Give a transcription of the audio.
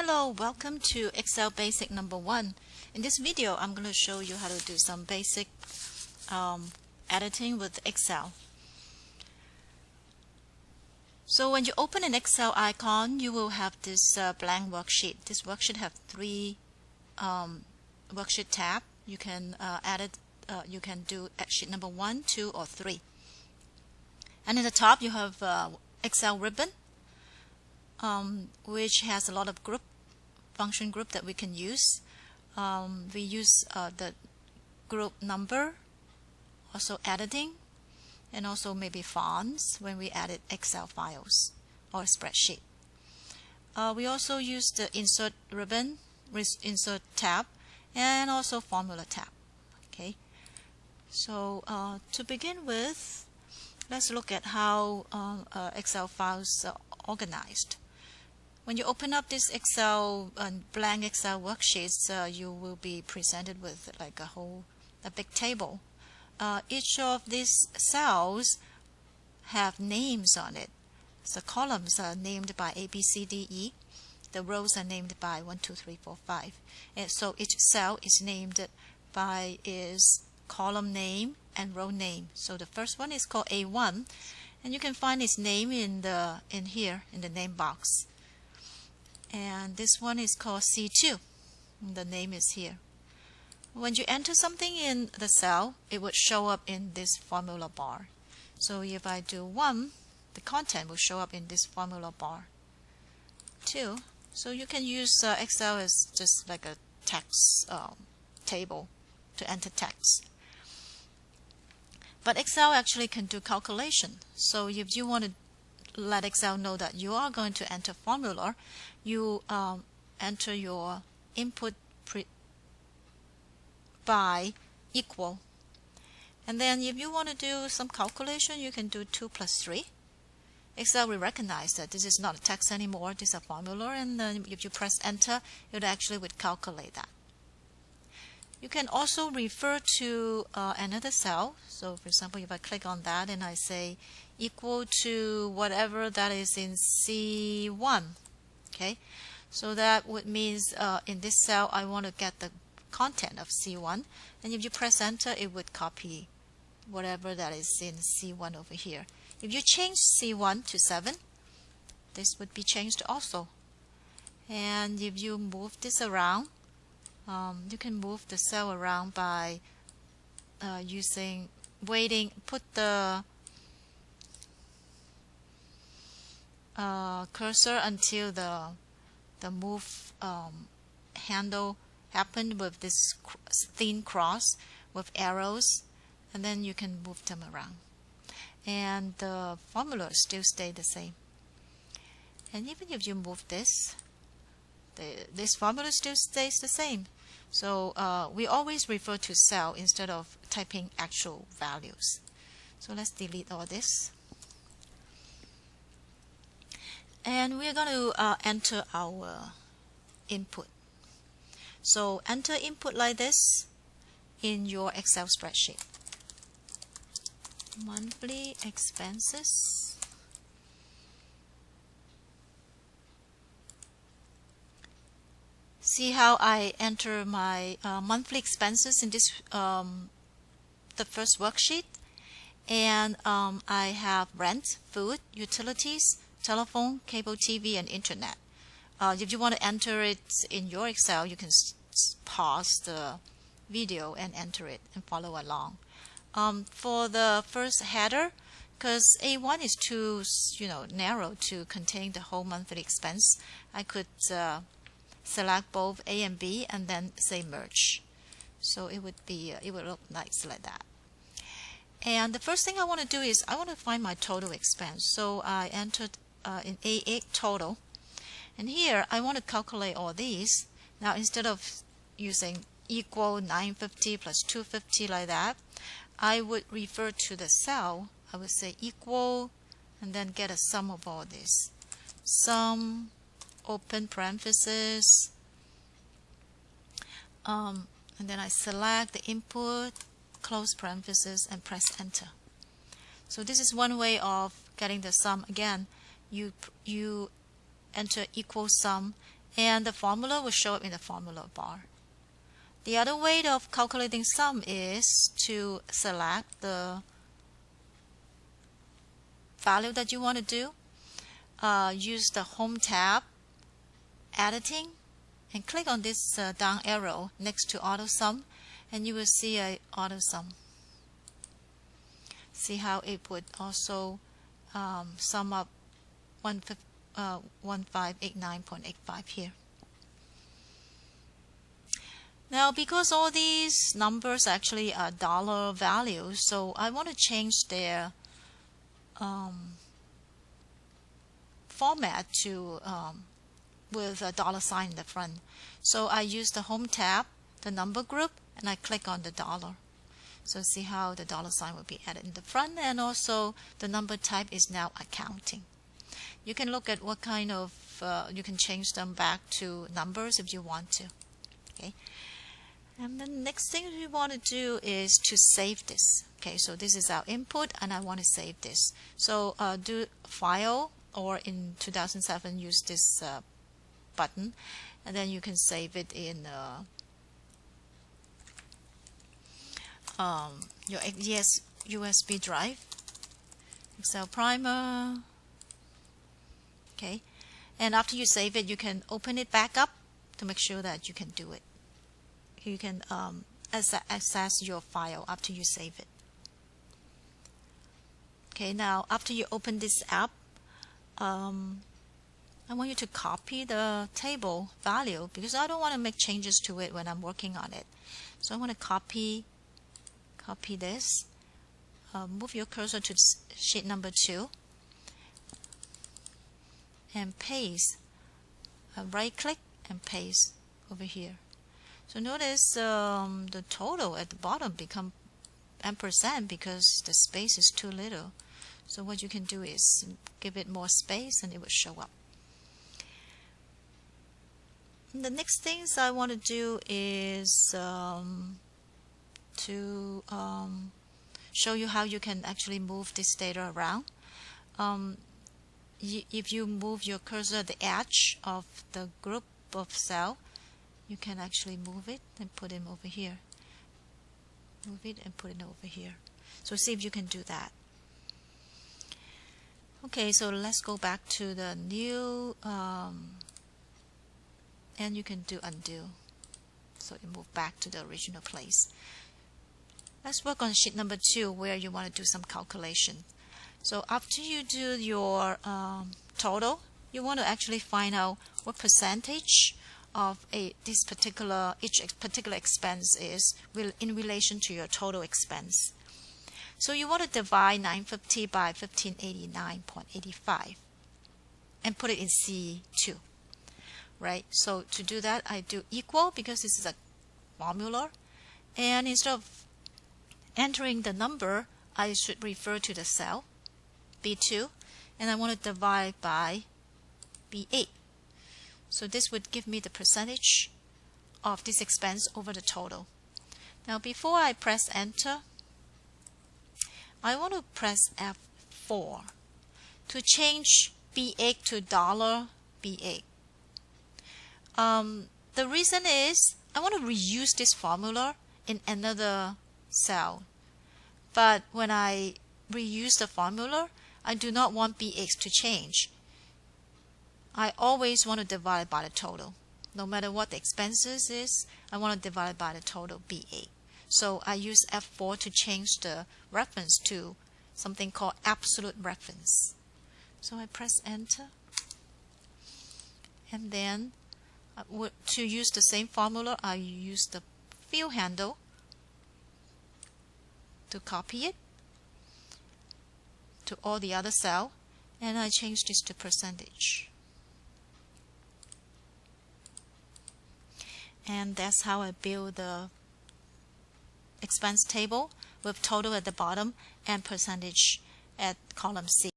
Hello, welcome to Excel Basic number 1. In this video, I'm going to show you how to do some basic editing with Excel. So when you open an Excel icon, you will have this blank worksheet. This worksheet have 3 worksheet tab. You can edit. You can do sheet number 1, 2, or 3. And in the top, you have Excel ribbon, which has a lot of function group that we can use. We use the group number, also editing, and also maybe fonts when we edit Excel files or spreadsheet. We also use the insert ribbon, insert tab, and also formula tab. Okay, so to begin with, let's look at how Excel files are organized. When you open up this Excel blank Excel worksheets, you will be presented with like a big table. Each of these cells have names on it. The columns are named by A, B, C, D, E. The rows are named by 1, 2, 3, 4, 5. And so each cell is named by its column name and row name. So the first one is called A1, and you can find its name in here in the name box. And this one is called C2. The name is here. When you enter something in the cell, it would show up in this formula bar. So if I do 1, the content will show up in this formula bar. 2, so you can use Excel as just like a text table to enter text. But Excel actually can do calculation. So if you want to let Excel know that you are going to enter formula, you enter your input by equal. And then if you want to do some calculation, you can do 2 plus 3. Excel will recognize that this is not a text anymore, this is a formula, and then if you press enter, it actually would calculate that. You can also refer to another cell. So for example, if I click on that and I say equal to whatever that is in C1, okay, so that would means in this cell I want to get the content of C1, and if you press enter, it would copy whatever that is in C1 over here. If you change C1 to 7, this would be changed also. And if you move this around, you can move the cell around by put the cursor until the move handle happened with this thin cross with arrows, and then you can move them around. And the formula still stay the same. And even if you move this formula still stays the same. So we always refer to cell instead of typing actual values. So let's delete all this. And we're going to enter our input. So enter input like this in your Excel spreadsheet. Monthly expenses. See how I enter my monthly expenses in this the first worksheet, and I have rent, food, utilities, telephone, cable TV, and internet. If you want to enter it in your Excel, you can pause the video and enter it and follow along. For the first header, because A1 is too narrow to contain the whole monthly expense, I could select both A and B and then say merge. So it would look nice like that. And the first thing I want to do is I want to find my total expense. So I entered in A8 total, and here I want to calculate all these. Now instead of using equal 950 plus 250 like that, I would refer to the cell. I would say equal and then get a sum of all this. Sum, open parenthesis, and then I select the input, close parenthesis, and press enter. So this is one way of getting the sum. Again, you enter equal sum and the formula will show up in the formula bar. The other way of calculating sum is to select the value that you want to do. Use the Home tab, Editing, and click on this down arrow next to AutoSum, and you will see a AutoSum. See how it would also sum up 1589.85 here. Now, because all these numbers actually are dollar values, so I want to change their format to with a dollar sign in the front. So I use the Home tab, the number group, and I click on the dollar. So see how the dollar sign will be added in the front, and also the number type is now accounting. You can look at what kind of, you can change them back to numbers if you want to. Okay. And the next thing we want to do is to save this. Okay, so this is our input, and I want to save this. So do File, or in 2007 use this button, and then you can save it in your USB drive, Excel Primer. Okay, and after you save it, you can open it back up to make sure that you can do it. You can access your file after you save it. Okay, now after you open this app, I want you to copy the table value, because I don't want to make changes to it when I'm working on it. So I want to copy this. Move your cursor to sheet number 2 and paste. Right click and paste over here. So notice the total at the bottom become ampersand because the space is too little. So what you can do is give it more space and it will show up. And the next things I want to do is to show you how you can actually move this data around. If you move your cursor at the edge of the group of cell, you can actually move it and put it over here. Move it and put it over here. So see if you can do that. Okay, so let's go back to the new, and you can do undo. So you move back to the original place. Let's work on sheet number 2 where you want to do some calculation. So after you do your total, you want to actually find out what percentage of each particular expense is in relation to your total expense. So you want to divide 950 by 1589.85 and put it in C2, right? So to do that, I do equal, because this is a formula, and instead of entering the number, I should refer to the cell B2, and I want to divide by B8. So this would give me the percentage of this expense over the total. Now before I press enter, I want to press F4 to change B8 to $B8. The reason is I want to reuse this formula in another cell. But when I reuse the formula, I do not want B8 to change. I always want to divide by the total. No matter what the expenses is, I want to divide by the total B8. So I use F4 to change the reference to something called absolute reference. So I press enter. And then to use the same formula, I use the fill handle to copy it to all the other cell, and I change this to percentage. And that's how I build the expense table with total at the bottom and percentage at column C.